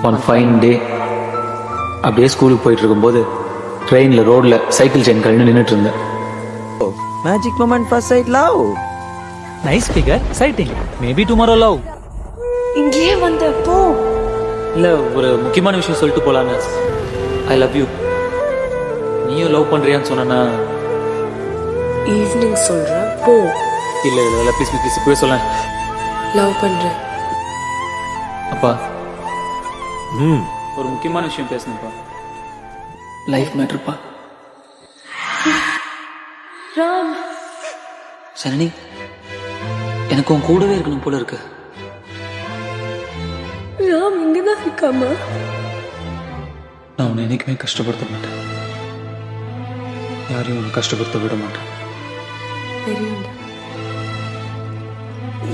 One fine day அப்படியே ஸ்கூலுக்கு போயிட்டு இருக்கும்போது ட்ரெயினில் ரோடில் சைக்கிள் செயின் கழிந்து நின்றுட்டு இருந்தேன். Magic moment first sight love. Nice figure sighting maybe tomorrow love. இங்கேயே வந்த போ. இல்லை ஒரு முக்கியமான விஷயம் சொல்லிட்டு போலான்னு. I love you. நீயும் லவ் பண்ணுறியான்னு சொன்னா. ஈவினிங் சொல்றேன் போ. இல்லை இல்லை இல்லை ப்ளீஸ் ப்ளீஸ் இப்போவே சொல்லேன். லவ் பண்றேன். அப்பா ஒரு முக்கியமான விஷயம் பேசணும்ப்பா. லைஃப் மேட்ருப்பா. ராம், சனனி எனக்கு உன் கூடவே இருக்கணும் போல இருக்கு. ராம் இங்கதான் இருக்காமா? நான் உன்னை என்னைக்குமே கஷ்டப்படுத்த மாட்டேன், யாரையும் உன்னை கஷ்டப்படுத்த விட மாட்டேன். தெரியும்.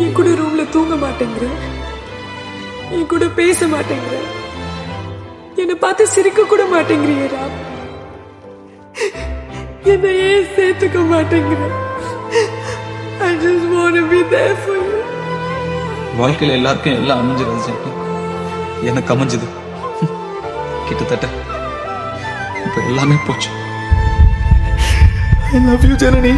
என் கூட ரூம்ல தூங்க மாட்டேங்கிற, என் கூட பேச மாட்டேங்கிற, என்னை பார்த்து சிரிக்க கூட மாட்டேங்கிறிய ராம். என்னை ஏன் சேர்த்துக்க மாட்டேங்கிற? I just want to be there for you. வாழ்க்கையில் எல்லாருக்கும் எல்லாம் அமைஞ்சிருச்சு, எனக்கு அமைஞ்சது கிட்டத்தட்ட இப்போ எல்லாமே போச்சு. I love you Janani.